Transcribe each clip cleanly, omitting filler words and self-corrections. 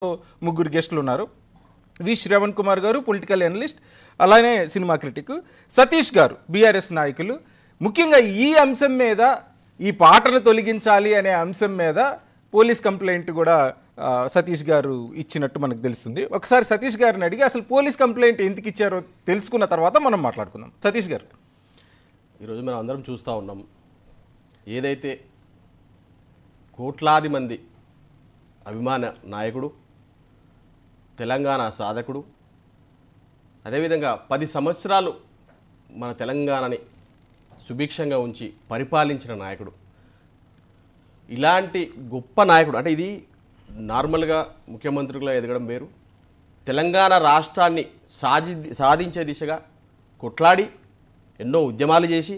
ముగ్గురు గెస్టులు ఉన్నారు. వి శ్రవణ్ కుమార్ గారు పొలిటికల్ అనలిస్ట్, అలానే సినిమా క్రిటిక్, సతీష్ గారు బీఆర్ఎస్ నాయకులు. ముఖ్యంగా ఈ అంశం మీద, ఈ పాటను తొలగించాలి అనే అంశం మీద పోలీస్ కంప్లైంట్ కూడా సతీష్ గారు ఇచ్చినట్టు మనకు తెలుస్తుంది. ఒకసారి సతీష్ గారిని అడిగి అసలు పోలీస్ కంప్లైంట్ ఎందుకు ఇచ్చారో తెలుసుకున్న తర్వాత మనం మాట్లాడుకుందాం. సతీష్ గారు, ఈరోజు మనం అందరం చూస్తూ ఉన్నాం, ఏదైతే కోట్లాది మంది అభిమాన నాయకుడు, తెలంగాణ సాధకుడు, అదేవిధంగా 10 సంవత్సరాలు మన తెలంగాణని సుభిక్షంగా ఉంచి పరిపాలించిన నాయకుడు, ఇలాంటి గొప్ప నాయకుడు, అంటే ఇది నార్మల్గా ముఖ్యమంత్రిగా ఎదగడం వేరు, తెలంగాణ రాష్ట్రాన్ని సాధించే దిశగా కొట్లాడి ఎన్నో ఉద్యమాలు చేసి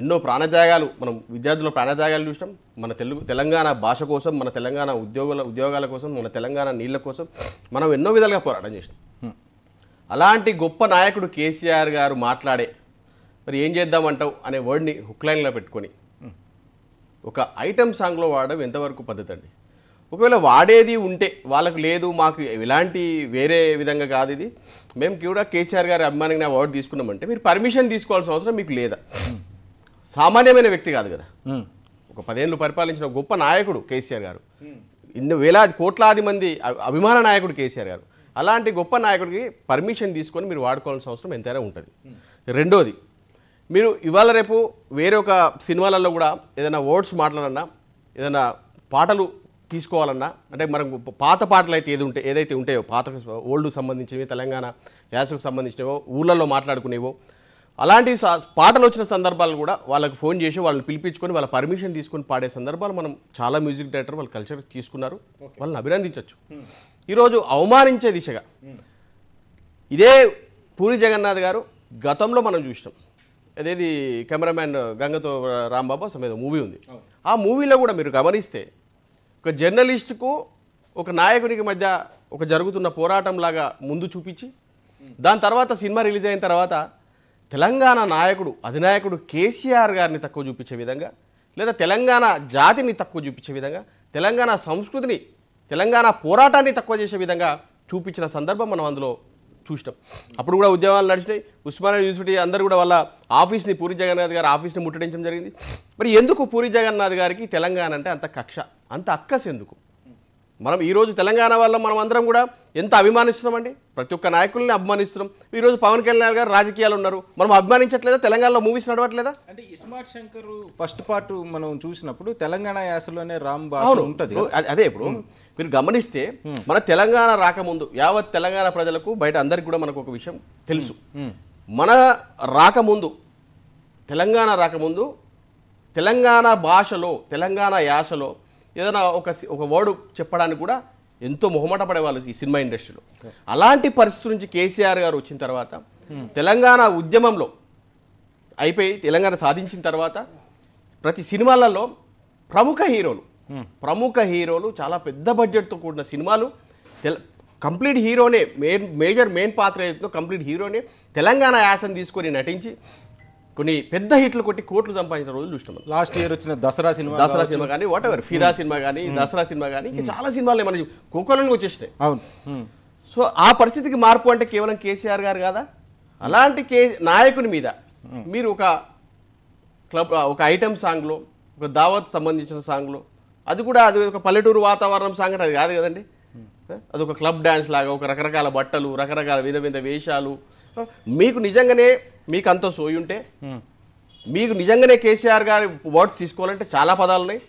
ఎన్నో ప్రాణత్యాగాలు, మనం విద్యార్థుల ప్రాణత్యాగాలు చూసాం. మన తెలంగాణ భాష కోసం, మన తెలంగాణ ఉద్యోగాల కోసం, మన తెలంగాణ నీళ్ళ కోసం మనం ఎన్నో విధాలుగా పోరాటం చేసినాం. అలాంటి గొప్ప నాయకుడు కేసీఆర్ గారు మాట్లాడే మరి ఏం చేద్దామంటావు అనే వర్డ్ని హుక్లైన్లో పెట్టుకొని ఒక ఐటమ్ సాంగ్లో వాడడం ఎంతవరకు పద్ధతి అండి? ఒకవేళ వాడేది ఉంటే వాళ్ళకు లేదు, మాకు ఇలాంటి వేరే విధంగా కాదు, ఇది మేము కూడా కేసీఆర్ గారి అభిమానంగా వర్డ్ తీసుకున్నామంటే మీరు పర్మిషన్ తీసుకోవాల్సిన అవసరం మీకు లేదా? సామాన్యమైన వ్యక్తి కాదు కదా, ఒక 10 ఏళ్ళు పరిపాలించిన గొప్ప నాయకుడు కేసీఆర్ గారు, ఇన్ని వేలాది కోట్లాది మంది అభిమాన నాయకుడు కేసీఆర్ గారు. అలాంటి గొప్ప నాయకుడికి పర్మిషన్ తీసుకొని మీరు వాడుకోవాల్సిన అవసరం ఎంతైనా ఉంటుంది. రెండోది, మీరు ఇవాళ రేపు వేరే ఒక సినిమాలలో కూడా ఏదైనా వర్డ్స్ మాట్లాడాలన్నా, ఏదైనా పాటలు తీసుకోవాలన్నా, అంటే మనం పాత పాటలు అయితే ఏదైతే ఉంటాయో, పాత ఓల్డ్కు సంబంధించినవి, తెలంగాణ యాసకు సంబంధించినవో, ఊళ్ళల్లో మాట్లాడుకునేవో, అలాంటి పాటలు వచ్చిన సందర్భాలు కూడా వాళ్ళకి ఫోన్ చేసి వాళ్ళని పిలిపించుకొని వాళ్ళ పర్మిషన్ తీసుకొని పాడే సందర్భాలు మనం చాలా మ్యూజిక్ డైరెక్టర్ వాళ్ళ కల్చర్ తీసుకున్నారు, వాళ్ళని అభినందించవచ్చు. ఈరోజు అవమానించే దిశగా ఇదే పూరి జగన్నాథ్ గారు గతంలో మనం చూసినాం. అదేది కెమెరామ్యాన్ గంగతో రాంబాబు సమేత మూవీ ఉంది. ఆ మూవీలో కూడా మీరు గమనిస్తే ఒక జర్నలిస్టుకు ఒక నాయకునికి మధ్య ఒక జరుగుతున్న పోరాటం లాగా ముందు చూపించి, దాని తర్వాత సినిమా రిలీజ్ అయిన తర్వాత తెలంగాణ నాయకుడు అధినాయకుడు కేసీఆర్ గారిని తక్కువ చూపించే విధంగా, లేదా తెలంగాణ జాతిని తక్కువ చూపించే విధంగా, తెలంగాణ సంస్కృతిని, తెలంగాణ పోరాటాన్ని తక్కువ చేసే విధంగా చూపించిన సందర్భం మనం అందులో చూసినాం. అప్పుడు కూడా ఉద్యమాలు నడిచినాయి. ఉస్మానియా యూనివర్సిటీ అందరూ కూడా వాళ్ళ ఆఫీస్ని, పూరి జగన్నాథ్ గారి ఆఫీస్ని ముట్టడించడం జరిగింది. మరి ఎందుకు పూరి జగన్నాథ్ గారికి తెలంగాణ అంటే అంత కక్ష, అంత అక్కస్ ఎందుకు? మనం ఈరోజు తెలంగాణ వల్ల మనం అందరం కూడా ఎంత అభిమానిస్తున్నామండి, ప్రతి ఒక్క నాయకుల్ని అభిమానిస్తున్నాం. ఈరోజు పవన్ కళ్యాణ్ గారు రాజకీయాలు ఉన్నారు, మనం అభిమానించట్లేదా? తెలంగాణలో మూవీస్ నడవట్లేదా? అంటే ఇస్మార్ట్ శంకర్ ఫస్ట్ పార్ట్ మనం చూసినప్పుడు తెలంగాణ యాసలోనే రామ్ భాష ఉంటుంది. అదే ఇప్పుడు మీరు గమనిస్తే మన తెలంగాణ రాకముందు యావత్ తెలంగాణ ప్రజలకు, బయట అందరికి కూడా మనకు ఒక విషయం తెలుసు. మన రాకముందు, తెలంగాణ రాకముందు తెలంగాణ భాషలో, తెలంగాణ యాసలో ఏదైనా ఒక వర్డ్ చెప్పడానికి కూడా ఎంతో మొహమాట పడేవాళ్ళు ఈ సినిమా ఇండస్ట్రీలో. అలాంటి పరిస్థితి నుంచి కేసీఆర్ గారు వచ్చిన తర్వాత, తెలంగాణ ఉద్యమంలో అయిపోయి తెలంగాణ సాధించిన తర్వాత ప్రతి సినిమాలలో ప్రముఖ హీరోలు చాలా పెద్ద బడ్జెట్తో కూడిన సినిమాలు, కంప్లీట్ హీరోనే మెయిన్ పాత్ర ఏదో కంప్లీట్ హీరోనే తెలంగాణ యాసను తీసుకొని నటించి కొన్ని పెద్ద హిట్లు కొట్టి కోట్లు సంపాదించిన రోజులు చూసినాం. లాస్ట్ ఇయర్ వచ్చిన దసరా సినిమా కానీ, వాట్ ఎవర్, ఫిదా సినిమా కానీ, దసరా సినిమా కానీ, ఇంకా చాలా సినిమాలు మన కోకోలంగా వచ్చేసినాయి. అవును. సో ఆ పరిస్థితికి మార్పు అంటే కేవలం కేసీఆర్ గారు కాదా? అలాంటి నాయకుని మీద మీరు ఒక ఐటమ్ సాంగ్లో, ఒక దావత్ సంబంధించిన సాంగ్లో, అది ఒక పల్లెటూరు వాతావరణం సాంగ్ అంటే అది కాదు కదండి. అదొక క్లబ్ డ్యాన్స్ లాగా, ఒక రకరకాల బట్టలు, రకరకాల విధ వేషాలు. మీకు నిజంగానే మీకు అంత సోయి ఉంటే, మీకు నిజంగానే కేసీఆర్ గారి వర్డ్స్ తీసుకోవాలంటే చాలా పదాలు ఉన్నాయి.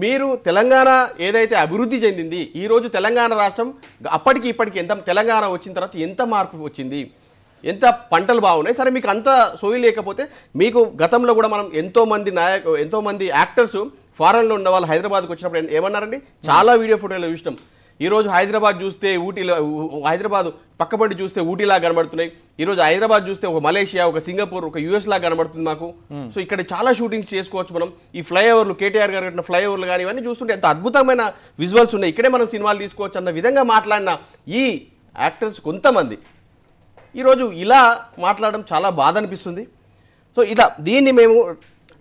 మీరు తెలంగాణ ఏదైతే అభివృద్ధి చెందింది, ఈరోజు తెలంగాణ రాష్ట్రం అప్పటికి ఇప్పటికి ఎంత, తెలంగాణ వచ్చిన తర్వాత ఎంత మార్పు వచ్చింది, ఎంత పంటలు బాగున్నాయి. సరే, మీకు అంత సోయి లేకపోతే, మీకు గతంలో కూడా మనం ఎంతోమంది యాక్టర్స్ ఫారెన్లో ఉన్న వాళ్ళు హైదరాబాద్కి వచ్చినప్పుడు ఏమన్నారండి? చాలా వీడియో ఫోటోలు చూసినాం. ఈరోజు హైదరాబాద్ చూస్తే ఊటీలో, హైదరాబాద్ పక్కపడి చూస్తే ఊటీలా కనబడుతున్నాయి. ఈరోజు హైదరాబాద్ చూస్తే ఒక మలేషియా, ఒక సింగపూర్, ఒక యూఎస్ లాగా కనబడుతుంది మాకు. సో ఇక్కడ చాలా షూటింగ్స్ చేసుకోవచ్చు మనం. ఈ ఫ్లైఓవర్లు, కేటీఆర్ గారు కట్టిన ఫ్లైఓవర్లు కానీ ఇవన్నీ చూస్తుంటే ఎంత అద్భుతమైన విజువల్స్ ఉన్నాయి, ఇక్కడే మనం సినిమాలు తీసుకోవచ్చు అన్న విధంగా మాట్లాడిన ఈ యాక్టర్స్ కొంతమంది ఈరోజు ఇలా మాట్లాడడం చాలా బాధ అనిపిస్తుంది. సో దీన్ని మేము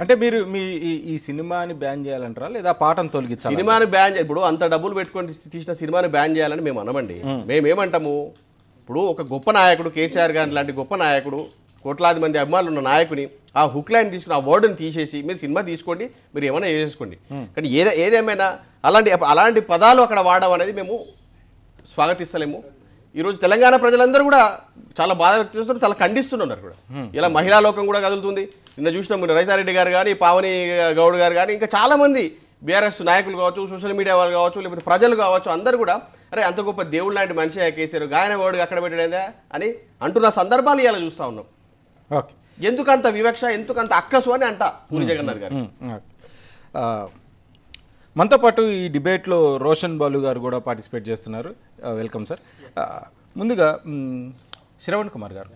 అంటే మీరు మీ ఈ సినిమాని బ్యాన్ చేయాలంటారా లేదా పాటను తొలగించాలి? సినిమాని బ్యాన్ ఇప్పుడు అంత డబ్బులు పెట్టుకొని తీసిన సినిమాని బ్యాన్ చేయాలని మేము అనమండి. మేమేమంటాము, ఇప్పుడు ఒక గొప్ప నాయకుడు కేసీఆర్ గారి లాంటి గొప్ప నాయకుడు, కోట్లాది మంది అభిమానులు ఉన్న నాయకుని ఆ హుక్ లైన్ తీసుకుని ఆ వర్డ్ని తీసేసి మీరు సినిమా తీసుకోండి, మీరు ఏమైనా చేసుకోండి, కానీ ఏదేమైనా అలాంటి పదాలు అక్కడ వాడడం అనేది మేము స్వాగతిస్తలేము. ఈరోజు తెలంగాణ ప్రజలందరూ కూడా చాలా బాధ వ్యక్తం చేస్తున్నారు, చాలా ఖండిస్తున్నారు కూడా. ఇలా మహిళా లోకం కూడా కదులుతుంది. నిన్న చూసినాం మీరు రైతారెడ్డి గారు కానీ, పావని గౌడ్ గారు కానీ, ఇంకా చాలామంది బీఆర్ఎస్ నాయకులు కావచ్చు, సోషల్ మీడియా వాళ్ళు కావచ్చు, లేకపోతే ప్రజలు కావచ్చు, అందరూ కూడా అరే అంత గొప్ప దేవుడు లాంటి మనిషి కేసీఆర్ గాయన వర్డ్ అక్కడ పెట్టడేదా అని అంటున్న సందర్భాలు ఇలా చూస్తూ ఉన్నాం. ఓకే, ఎందుకంత వివక్ష, ఎందుకంత అక్కసు అని అంట పూరి జగన్నాథ్ గారు. మనతో పాటు ఈ డిబేట్లో రోషన్ బాలు గారు కూడా పార్టిసిపేట్ చేస్తున్నారు. Welcome sir. ముందుగా శ్రవణ్ కుమార్ గారు,